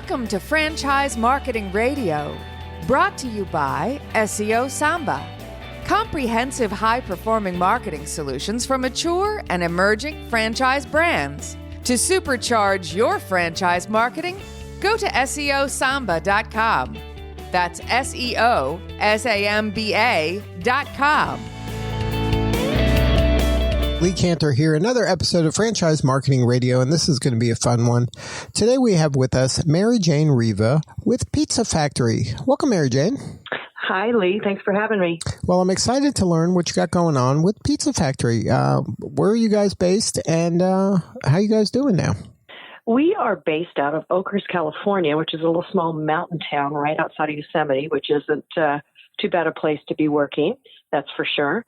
Welcome to Franchise Marketing Radio, brought to you by SeoSamba. Comprehensive high-performing marketing solutions for mature and emerging franchise brands. To supercharge your franchise marketing, go to SeoSamba.com. That's SeoSamba.com. Lee Cantor here, another episode of Franchise Marketing Radio, and this is going to be a fun one. Today we have with us Mary Jane Riva with Pizza Factory. Welcome, Mary Jane. Hi, Lee. Thanks for having me. Well, I'm excited to learn what you got going on with Pizza Factory. Where are you guys based, and how are you guys doing now? We are based out of Oakhurst, California, which is a little small mountain town right outside of Yosemite, which isn't too bad a place to be working, that's for sure.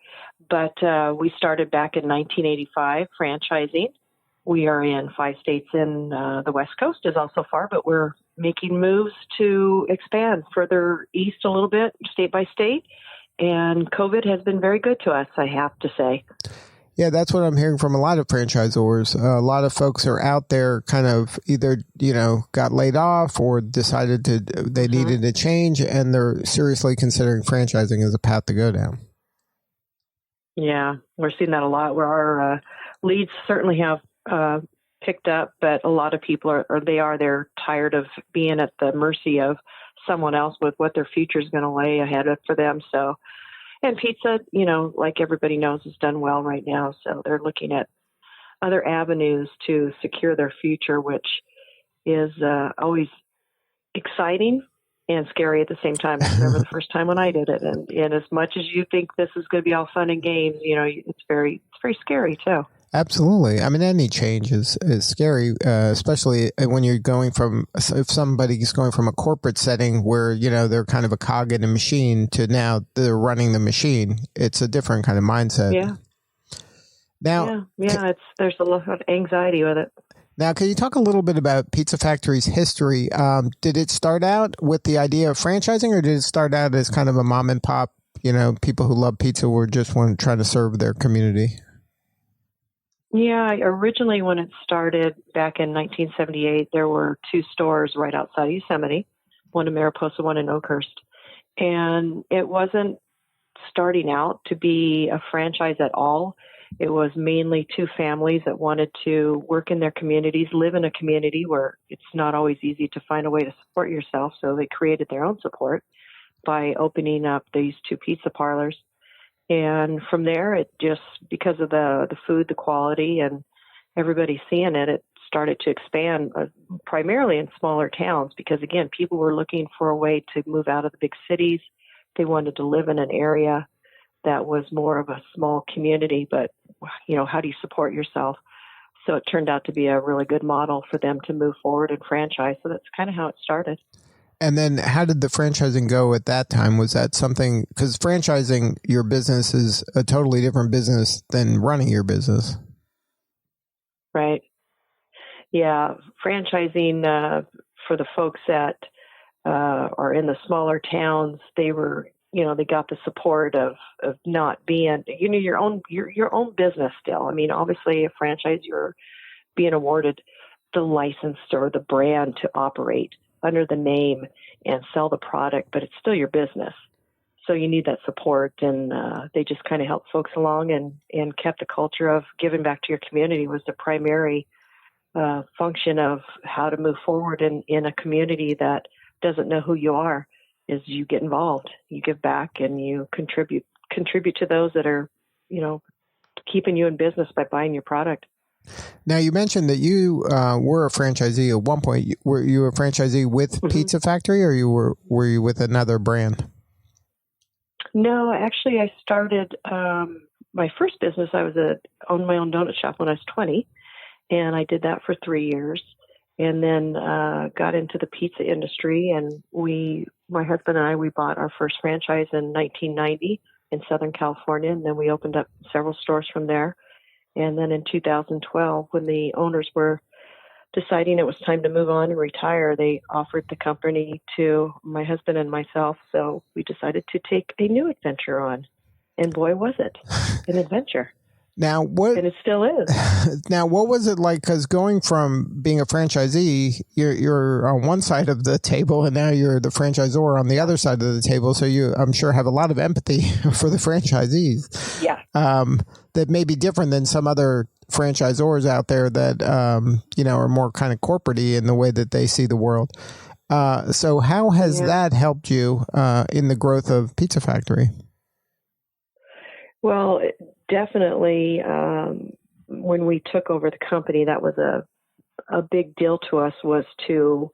But we started back in 1985 franchising. We are in 5 states in the West Coast is also far, but we're making moves to expand further east a little bit, state by state. And COVID has been very good to us, I have to say. Yeah, that's what I'm hearing from a lot of franchisors. A lot of folks are out there kind of either, got laid off or decided they needed a change, and they're seriously considering franchising as a path to go down. Yeah, we're seeing that a lot where our leads certainly have picked up, but a lot of people they're tired of being at the mercy of someone else with what their future is going to lay ahead for them. So, and pizza, like everybody knows, is done well right now. So they're looking at other avenues to secure their future, which is always exciting and scary at the same time. I remember the first time when I did it. And as much as you think this is going to be all fun and games, it's very scary too. Absolutely. I mean, any change is scary, especially when you're if somebody's going from a corporate setting where, they're kind of a cog in a machine to now they're running the machine. It's a different kind of mindset. Yeah. Now, there's a lot of anxiety with it. Now, can you talk a little bit about Pizza Factory's history? Did it start out with the idea of franchising, or did it start out as kind of a mom and pop, people who love pizza were just trying to serve their community? Yeah, originally when it started back in 1978, there were 2 stores right outside Yosemite, one in Mariposa, one in Oakhurst. And it wasn't starting out to be a franchise at all. It was mainly 2 families that wanted to work in their communities, live in a community where it's not always easy to find a way to support yourself. So they created their own support by opening up these 2 pizza parlors. And from there, it just, because of the food, the quality, and everybody seeing it, it started to expand primarily in smaller towns because, again, people were looking for a way to move out of the big cities. They wanted to live in an area that was more of a small community, but, how do you support yourself? So it turned out to be a really good model for them to move forward and franchise. So that's kind of how it started. And then how did the franchising go at that time? Was that something, because franchising your business is a totally different business than running your business. Right. Yeah. Franchising for the folks that are in the smaller towns, they were, they got the support of not being, your own business still. I mean, obviously a franchise, you're being awarded the license or the brand to operate under the name and sell the product, but it's still your business. So you need that support, and they just kind of helped folks along and kept the culture of giving back to your community was the primary function of how to move forward in a community that doesn't know who you are. Is you get involved, you give back, and you contribute to those that are, keeping you in business by buying your product. Now, you mentioned that you were a franchisee at one point. Were you a franchisee with Pizza Factory, or were you with another brand? No, actually, I started my first business. I owned my own donut shop when I was 20, and I did that for 3 years, and then got into the pizza industry. And my husband and I, we bought our first franchise in 1990 in Southern California, and then we opened up several stores from there. And then in 2012, when the owners were deciding it was time to move on and retire, they offered the company to my husband and myself. So we decided to take a new adventure on. And boy, was it an adventure. Now, what? And it still is. Now, what was it like? Because going from being a franchisee, you're on one side of the table, and now you're the franchisor on the other side of the table. So you, I'm sure, have a lot of empathy for the franchisees. Yeah. That may be different than some other franchisors out there that are more kind of corporate-y in the way that they see the world. So how has that helped you in the growth of Pizza Factory? Well, definitely. When we took over the company, that was a big deal to us, was to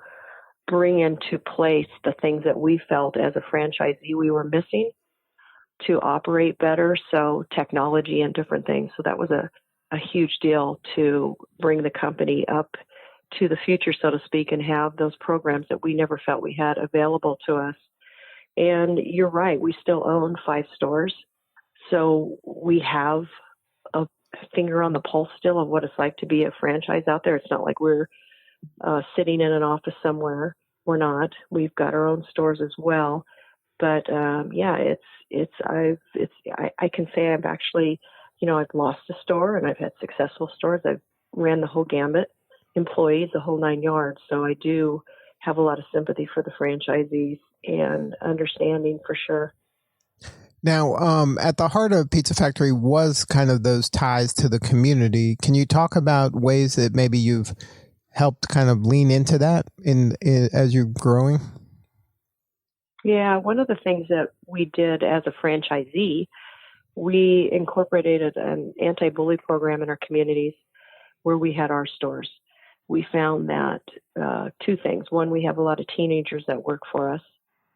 bring into place the things that we felt as a franchisee we were missing to operate better. So technology and different things. So that was a huge deal to bring the company up to the future, so to speak, and have those programs that we never felt we had available to us. And you're right, we still own 5 stores. So we have a finger on the pulse still of what it's like to be a franchise out there. It's not like we're sitting in an office somewhere. We're not. We've got our own stores as well. But I can say I've actually, I've lost a store and I've had successful stores. I've ran the whole gambit, employees, the whole 9 yards. So I do have a lot of sympathy for the franchisees and understanding for sure. Now, at the heart of Pizza Factory was kind of those ties to the community. Can you talk about ways that maybe you've helped kind of lean into that in as you're growing? Yeah, one of the things that we did as a franchisee, we incorporated an anti-bully program in our communities where we had our stores. We found that 2 things. One, we have a lot of teenagers that work for us,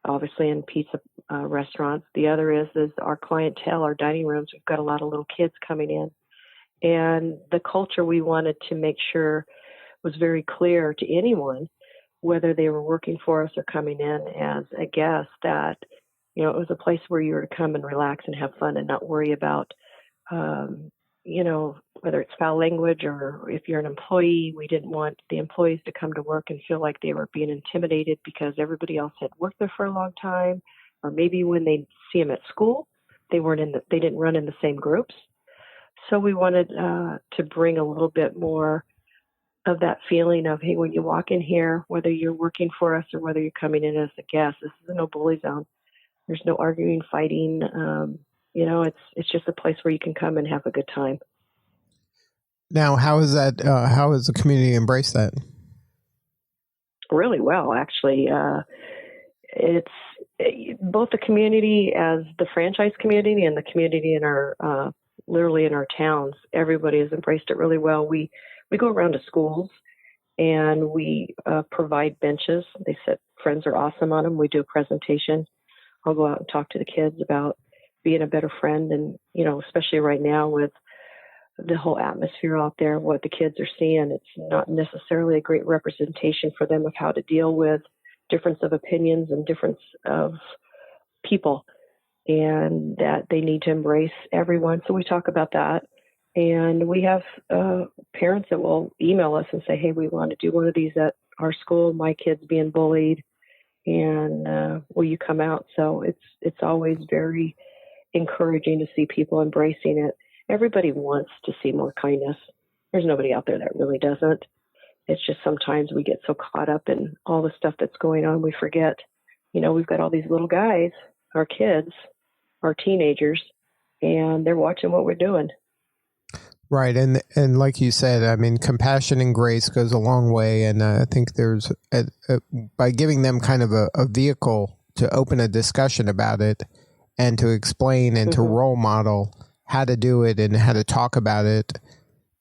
obviously in pizza restaurants. The other is our clientele, our dining rooms. We've got a lot of little kids coming in. And the culture we wanted to make sure was very clear to anyone, whether they were working for us or coming in as a guest, that, it was a place where you were to come and relax and have fun and not worry about, whether it's foul language or if you're an employee. We didn't want the employees to come to work and feel like they were being intimidated because everybody else had worked there for a long time, or maybe when they see them at school, they didn't run in the same groups. So we wanted to bring a little bit more of that feeling of, hey, when you walk in here, whether you're working for us or whether you're coming in as a guest, this is a no bully zone. There's no arguing, fighting. It's just a place where you can come and have a good time. Now, how has the community embraced that? Really well, actually. It's both the community as the franchise community and the community in our, literally in our towns. Everybody has embraced it really well. We go around to schools and we provide benches. They said friends are awesome on them. We do a presentation. I'll go out and talk to the kids about being a better friend. And, especially right now with the whole atmosphere out there, what the kids are seeing, it's not necessarily a great representation for them of how to deal with difference of opinions and difference of people, and that they need to embrace everyone. So we talk about that. And we have parents that will email us and say, hey, we want to do one of these at our school. My kid's being bullied, and will you come out? So it's always very encouraging to see people embracing it. Everybody wants to see more kindness. There's nobody out there that really doesn't. It's just sometimes we get so caught up in all the stuff that's going on, we forget, we've got all these little guys, our kids, our teenagers, and they're watching what we're doing. Right. And like you said, I mean, compassion and grace goes a long way. And I think there's, by giving them kind of a vehicle to open a discussion about it and to explain and to role model how to do it and how to talk about it,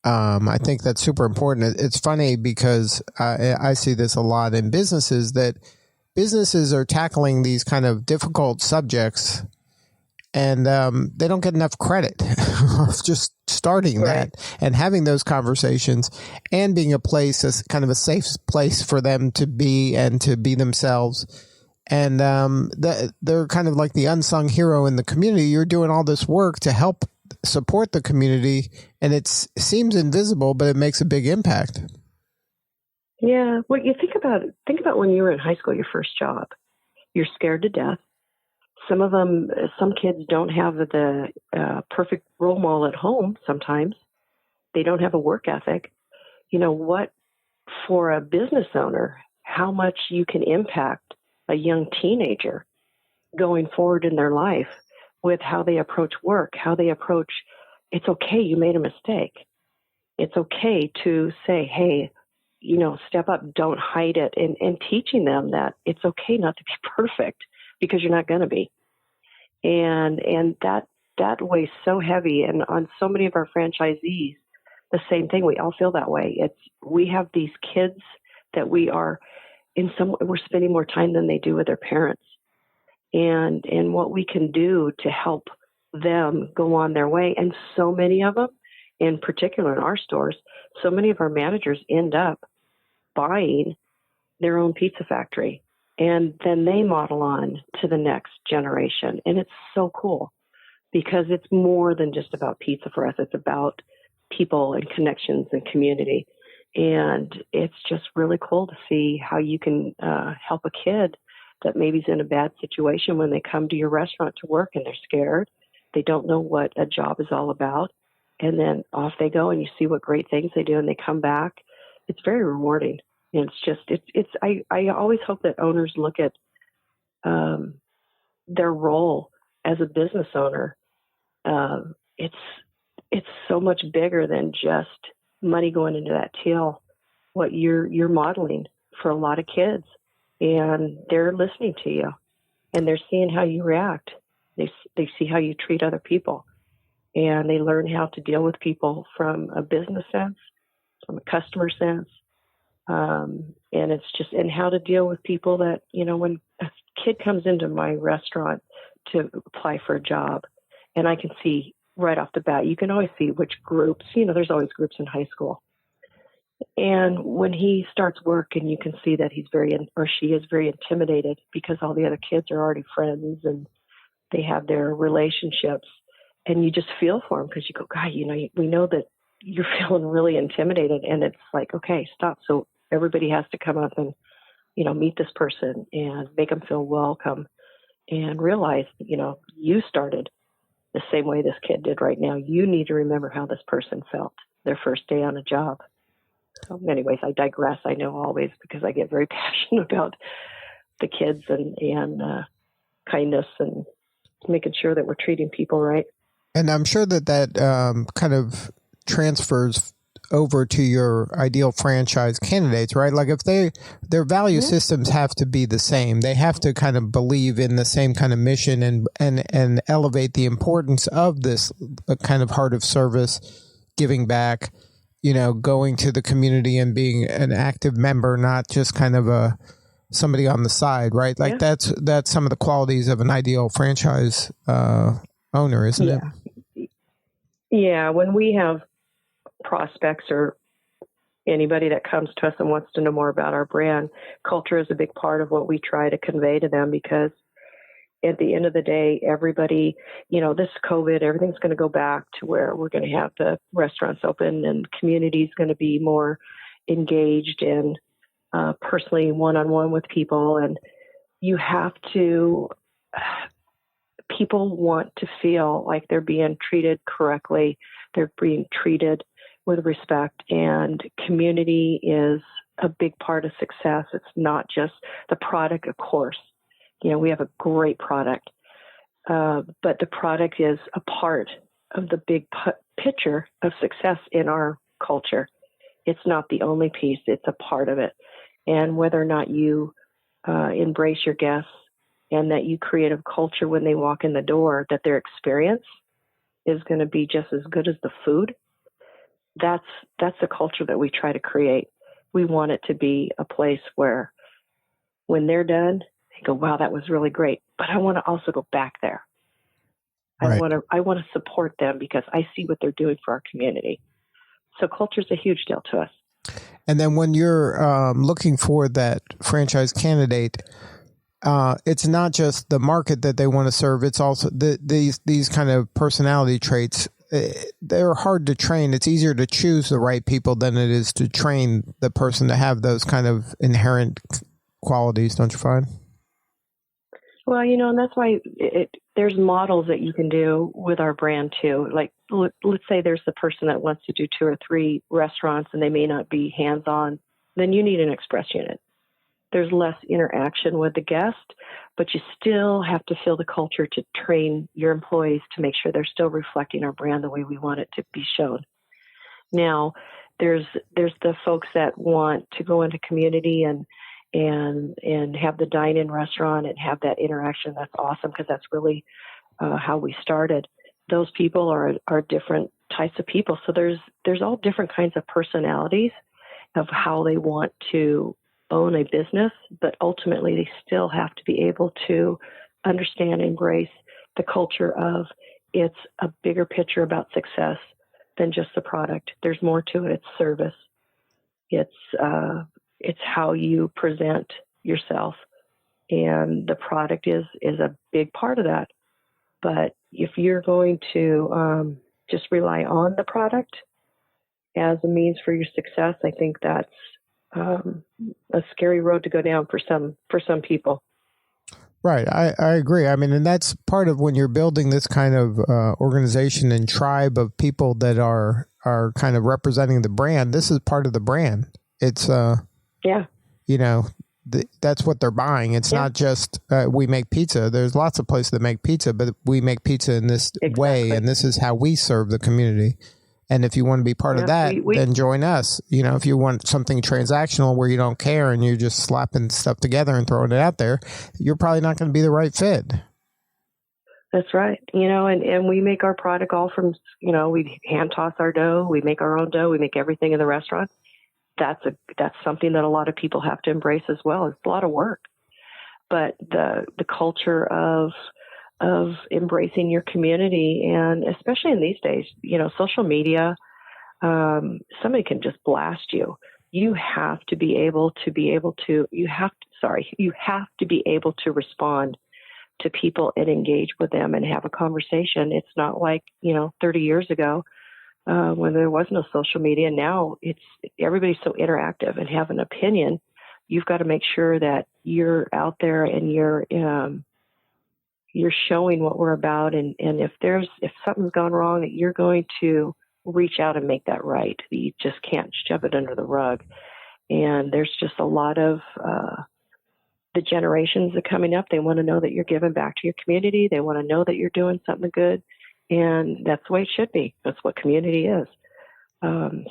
I think that's super important. It's funny because I see this a lot in businesses, that businesses are tackling these kind of difficult subjects and they don't get enough credit of just starting that and having those conversations and being a place, as kind of a safe place for them to be and to be themselves. And they're kind of like the unsung hero in the community. You're doing all this work to help support the community, and it seems invisible, but it makes a big impact. Yeah. Well, you think about when you were in high school, your first job, you're scared to death. some of them, some kids don't have the perfect role model at home sometimes. They don't have a work ethic. What, for a business owner, how much you can impact a young teenager going forward in their life with how they approach work, how they approach, it's okay, you made a mistake. It's okay to say, hey, step up, don't hide it, and teaching them that it's okay not to be perfect because you're not going to be. And that weighs so heavy. And on so many of our franchisees, the same thing, we all feel that way. We have these kids that we're spending more time than they do with their parents. And what we can do to help them go on their way. And so many of them, in particular in our stores, so many of our managers end up buying their own pizza factory. And then they model on to the next generation. And it's so cool because it's more than just about pizza for us. It's about people and connections and community. And it's just really cool to see how you can help a kid that maybe is in a bad situation when they come to your restaurant to work and they're scared. They don't know what a job is all about. And then off they go and you see what great things they do and they come back. It's very rewarding. And I always hope that owners look at their role as a business owner. It's so much bigger than just money going into that till. What you're modeling for a lot of kids, and they're listening to you, and they're seeing how you react. They see how you treat other people, and they learn how to deal with people from a business sense, from a customer sense. And it's just, and how to deal with people that, when a kid comes into my restaurant to apply for a job, and I can see right off the bat, you can always see which groups, there's always groups in high school. And when he starts work and you can see that he's she is very intimidated because all the other kids are already friends and they have their relationships, and you just feel for him because you go, God, we know that you're feeling really intimidated, and it's like, okay, stop. So everybody has to come up and, meet this person and make them feel welcome and realize, you started the same way this kid did right now. You need to remember how this person felt their first day on a job. So anyways, I digress. I know always because I get very passionate about the kids and kindness and making sure that we're treating people right. And I'm sure that kind of transfers over to your ideal franchise candidates, right? Like if their value systems have to be the same, they have to kind of believe in the same kind of mission and elevate the importance of this kind of heart of service, giving back, going to the community and being an active member, not just kind of somebody on the side, right? Like that's some of the qualities of an ideal franchise owner, isn't it? Yeah. When we have prospects or anybody that comes to us and wants to know more about our brand, culture is a big part of what we try to convey to them, because at the end of the day, everybody, this COVID, everything's going to go back to where we're going to have the restaurants open and community is going to be more engaged and personally one-on-one with people. And you have to, people want to feel like they're being treated correctly. They're being treated with respect, and community is a big part of success. It's not just the product, of course. We have a great product, but the product is a part of the big picture of success in our culture. It's not the only piece. It's a part of it. And whether or not you embrace your guests and that you create a culture when they walk in the door, that their experience is going to be just as good as the food, that's the culture that we try to create. We want it to be a place where when they're done, they go, wow, that was really great, but I want to also go back there. Right. I want to support them because I see what they're doing for our community. So culture is a huge deal to us. And then when you're looking for that franchise candidate, it's not just the market that they want to serve. It's also these kind of personality traits. They're hard to train. It's easier to choose the right people than it is to train the person to have those kind of inherent qualities, don't you find? Well, and that's why there's models that you can do with our brand too. Like, let's say there's the person that wants to do 2 or 3 restaurants and they may not be hands-on. Then you need an express unit. There's less interaction with the guest, but you still have to feel the culture to train your employees to make sure they're still reflecting our brand the way we want it to be shown. Now, there's the folks that want to go into community and have the dine-in restaurant and have that interaction. That's awesome, because that's really how we started. Those people are different types of people. So there's all different kinds of personalities of how they want to own a business, but ultimately they still have to be able to understand, embrace the culture of it's a bigger picture about success than just the product. There's more to it. It's service. It's how you present yourself, and the product is a big part of that. But if you're going to just rely on the product as a means for your success, I think that's a scary road to go down for some people. Right. I agree. I mean, and that's part of when you're building this kind of organization and tribe of people that are kind of representing the brand. This is part of the brand. It's, that's what they're buying. It's not just we make pizza. There's lots of places that make pizza, but we make pizza in this way, and this is how we serve the community. And if you want to be part of that, then join us. If you want something transactional where you don't care and you're just slapping stuff together and throwing it out there, you're probably not going to be the right fit. That's right. And we make our product all from, we hand toss our dough. We make our own dough. We make everything in the restaurant. That's something that a lot of people have to embrace as well. It's a lot of work, but the culture of embracing your community, and especially in these days, social media, somebody can just blast you. You have to be able to respond to people and engage with them and have a conversation. It's not like, 30 years ago, when there was no social media. Now everybody's so interactive and have an opinion. You've got to make sure that you're out there and you're showing what we're about. And if something's gone wrong, that you're going to reach out and make that right. You just can't shove it under the rug. And there's just a lot of, the generations that are coming up, they want to know that you're giving back to your community. They want to know that you're doing something good. And that's the way it should be. That's what community is.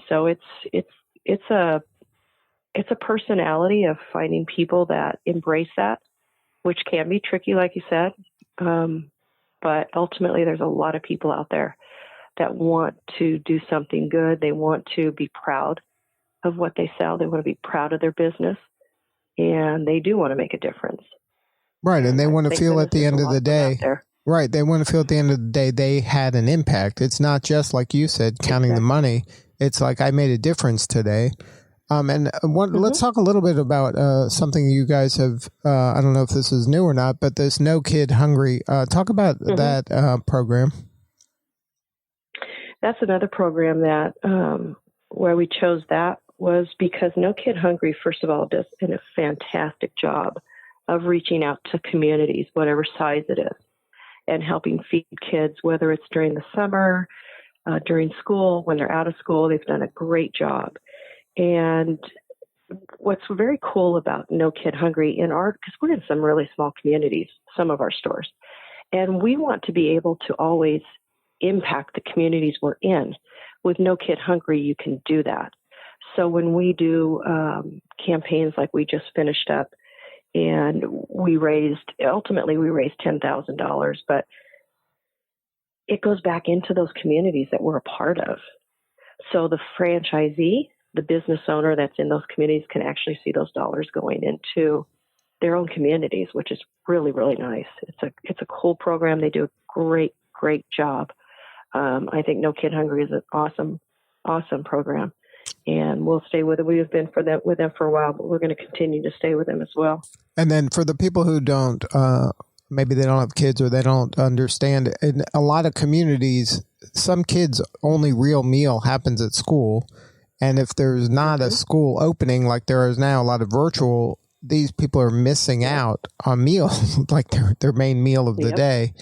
So it's a personality of finding people that embrace that, which can be tricky, like you said. But ultimately, there's a lot of people out there that want to do something good. They want to be proud of what they sell. They want to be proud of their business, and they do want to make a difference. Right, and they want to feel at the end of the day. Right, they want to feel at the end of the day they had an impact. It's not just like you said, counting the money. It's like I made a difference today. Let's talk a little bit about something you guys have, I don't know if this is new or not, but this No Kid Hungry. Talk about that program. That's another program that where we chose that was because No Kid Hungry, first of all, does a fantastic job of reaching out to communities, whatever size it is, and helping feed kids, whether it's during the summer, during school, when they're out of school. They've done a great job. And what's very cool about No Kid Hungry because we're in some really small communities, some of our stores, and we want to be able to always impact the communities we're in. With No Kid Hungry, you can do that. So when we do campaigns like we just finished up, and ultimately we raised $10,000, but it goes back into those communities that we're a part of. So the franchisee, the business owner that's in those communities, can actually see those dollars going into their own communities, which is really, really nice. It's a cool program. They do a great, great job. I think No Kid Hungry is an awesome, awesome program, and we'll stay with it. We've been with them for a while, but we're going to continue to stay with them as well. And then for the people who don't, maybe they don't have kids or they don't understand, in a lot of communities, some kids' only real meal happens at school. And if there's not a school opening, like there is now, a lot of virtual these people are missing out on meals, like their main meal of the day.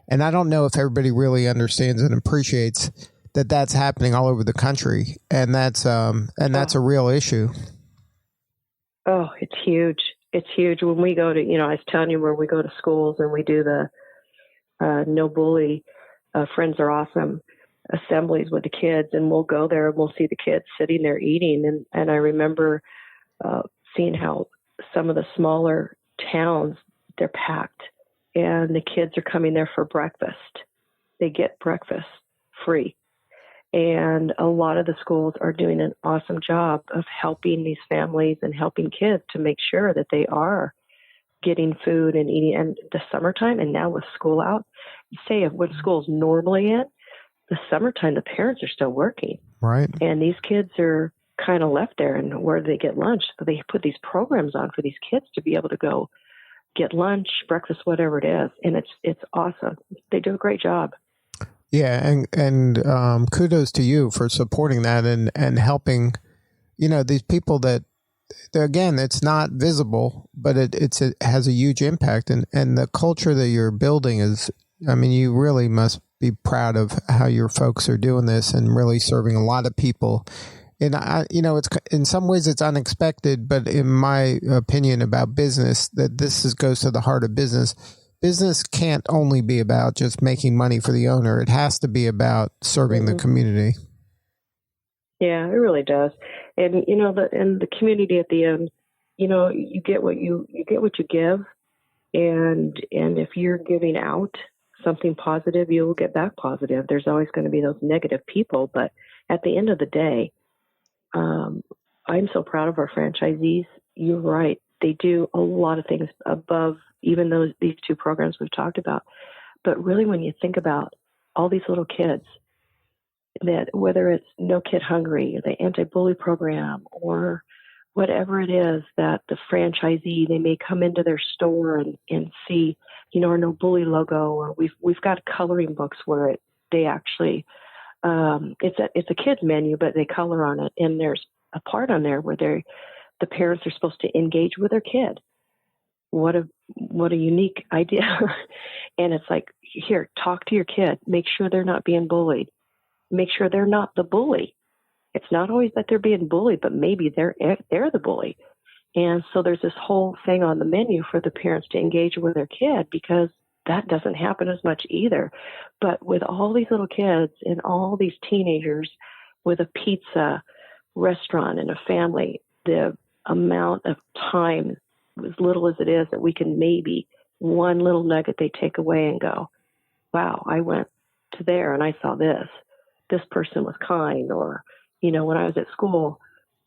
And I don't know if everybody really understands and appreciates that that's happening all over the country. And that's a real issue. Oh, it's huge. It's huge. When we go to, I was telling you, where we go to schools and we do the no bully, Friends Are Awesome assemblies with the kids, and we'll go there and we'll see the kids sitting there eating. And I remember seeing how some of the smaller towns, they're packed and the kids are coming there for breakfast. They get breakfast free. And a lot of the schools are doing an awesome job of helping these families and helping kids to make sure that they are getting food and eating. And the summertime, and now with school out, say when school's normally in, the summertime, the parents are still working. Right. And these kids are kind of left there, and where do they get lunch? So they put these programs on for these kids to be able to go get lunch, breakfast, whatever it is. And it's awesome. They do a great job. Yeah. And kudos to you for supporting that and helping, these people that, again, it's not visible, but it has a huge impact. And the culture that you're building is, you really must be proud of how your folks are doing this and really serving a lot of people. And it's in some ways it's unexpected, but in my opinion about business, that this goes to the heart of business. Business can't only be about just making money for the owner. It has to be about serving the community. Yeah, it really does. And the community at the end, you get what you give, and if you're giving out something positive, you will get back positive. There's always going to be those negative people, but at the end of the day, I'm so proud of our franchisees. You're right. They do a lot of things above even these two programs we've talked about. But really, when you think about all these little kids, that whether it's No Kid Hungry, or the anti-bully program, or whatever it is, that the franchisee, they may come into their store and see, our No Bully logo, or we've got coloring books where they actually, it's a kid's menu, but they color on it, and there's a part on there where the parents are supposed to engage with their kid. What a unique idea. And it's like, here, talk to your kid. Make sure they're not being bullied. Make sure they're not the bully. It's not always that they're being bullied, but maybe they're the bully. And so there's this whole thing on the menu for the parents to engage with their kid, because that doesn't happen as much either. But with all these little kids and all these teenagers with a pizza restaurant and a family, the amount of time, as little as it is, that we can maybe one little nugget they take away and go, wow, I went to there and I saw this. This person was kind. Or, when I was at school,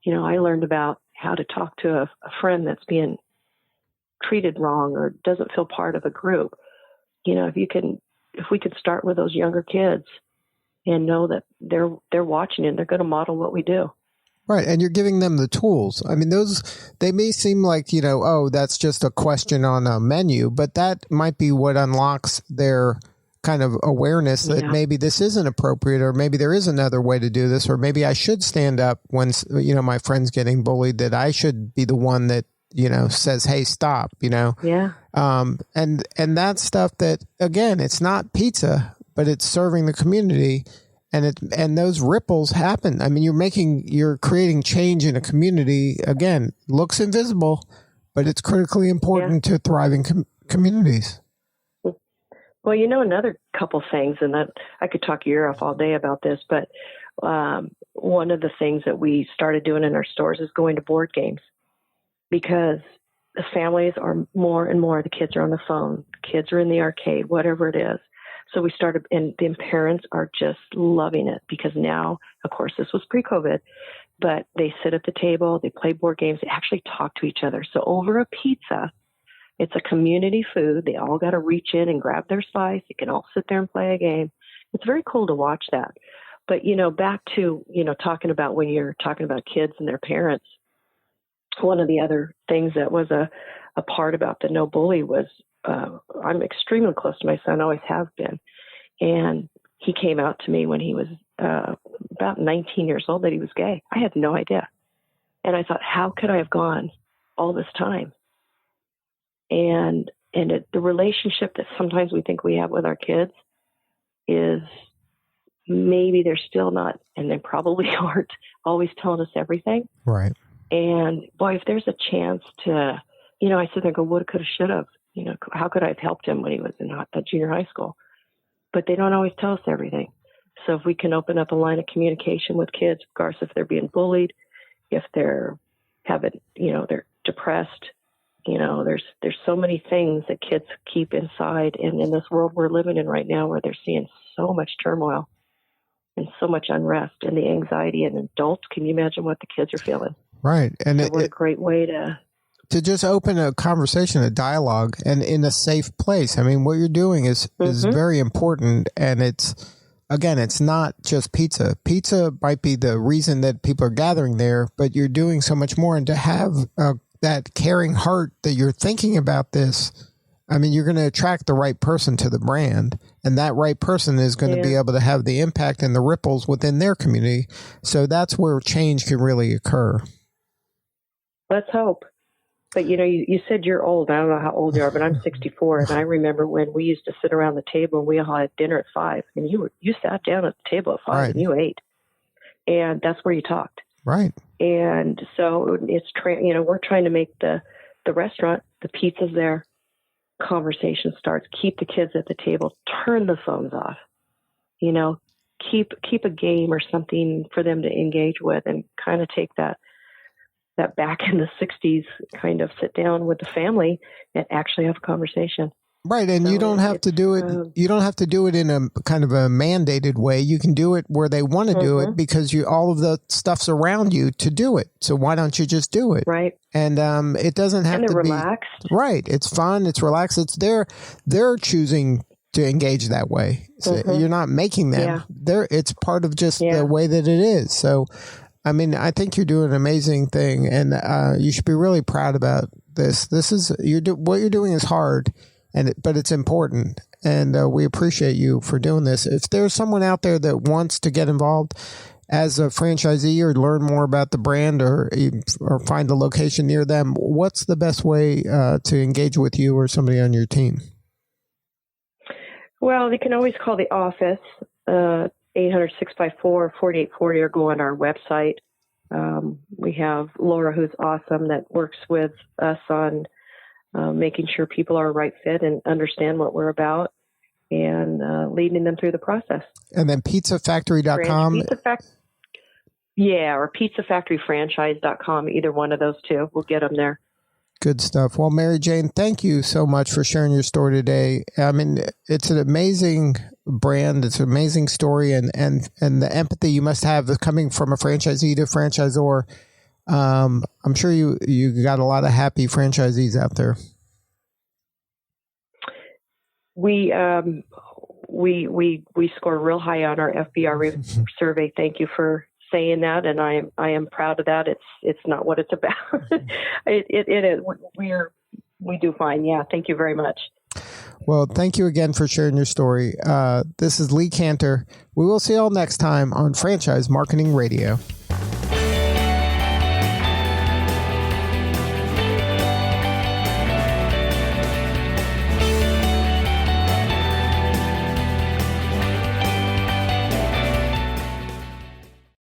I learned about how to talk to a friend that's being treated wrong or doesn't feel part of a group. If we could start with those younger kids and know that they're watching and they're going to model what we do. Right. And you're giving them the tools. They may seem like, that's just a question on a menu, but that might be what unlocks their kind of awareness that maybe this isn't appropriate, or maybe there is another way to do this, or maybe I should stand up when, my friend's getting bullied, that I should be the one that, says, hey, stop, Yeah. And that stuff that, again, it's not pizza, but it's serving the community. And those ripples happen. You're creating change in a community. Again, looks invisible, but it's critically important to thriving communities. Well, another couple things, and that I could talk your ear off all day about this, but one of the things that we started doing in our stores is going to board games, because the families are more and more, the kids are on the phone, kids are in the arcade, whatever it is. So we started, and the parents are just loving it, because now, of course, this was pre-COVID, but they sit at the table, they play board games, they actually talk to each other. So over a pizza, it's a community food. They all got to reach in and grab their slice. They can all sit there and play a game. It's very cool to watch that. But, back to, talking about when you're talking about kids and their parents, one of the other things that was a part about the No Bully was, I'm extremely close to my son, always have been. And he came out to me when he was about 19 years old that he was gay. I had no idea. And I thought, how could I have gone all this time the relationship that sometimes we think we have with our kids is maybe they're still not, and they probably aren't always telling us everything. Right. And boy, if there's a chance to, I sit there and go, woulda, coulda, shoulda. How could I have helped him when he was in junior high school? But they don't always tell us everything. So if we can open up a line of communication with kids, regardless if they're being bullied, if they're they're depressed, there's so many things that kids keep inside. And in this world we're living in right now, where they're seeing so much turmoil and so much unrest and the anxiety in adults, can you imagine what the kids are feeling? Right. And so what a great way to just open a conversation, a dialogue, and in a safe place. I mean, what you're doing is very important. And it's not just pizza. Pizza might be the reason that people are gathering there, but you're doing so much more. And to have that caring heart that you're thinking about this, I mean, you're going to attract the right person to the brand, and that right person is going to be able to have the impact and the ripples within their community. So that's where change can really occur. Let's hope. But, you said you're old. I don't know how old you are, but I'm 64. And I remember when we used to sit around the table and we all had dinner at 5. And you sat down at the table at 5 and you ate. And that's where you talked. Right. And so it's, we're trying to make the restaurant, the pizza's there, conversation starts, keep the kids at the table, turn the phones off, keep a game or something for them to engage with, and kind of take that back in the 60s, kind of sit down with the family and actually have a conversation. Right. And you don't have to do it. You don't have to do it in a kind of a mandated way. You can do it where they want to do it, because all of the stuff's around you to do it. So why don't you just do it? Right. And it doesn't have to be relaxed. Right. It's fun. It's relaxed. It's they're choosing to engage that way. So you're not making them. It's part of just the way that it is. So, I mean, I think you're doing an amazing thing, and you should be really proud about this. What you're doing is hard, but it's important, and we appreciate you for doing this. If there's someone out there that wants to get involved as a franchisee or learn more about the brand or find a location near them, what's the best way to engage with you or somebody on your team? Well, they can always call the office, 800-654-4840, or go on our website. We have Laura, who's awesome, that works with us on making sure people are a right fit and understand what we're about, and leading them through the process. And then pizzafactory.com. Or pizzafactoryfranchise.com. Either one of those two. We'll get them there. Good stuff. Well, Mary Jane, thank you so much for sharing your story today. I mean, it's an amazing brand. It's an amazing story, and the empathy you must have coming from a franchisee to franchisor. I'm sure you got a lot of happy franchisees out there. We score real high on our FBR survey. Thank you for saying that, and I am proud of that. It's not what it's about. It is. We do fine. Yeah. Thank you very much. Well, thank you again for sharing your story. This is Lee Cantor. We will see you all next time on Franchise Marketing Radio.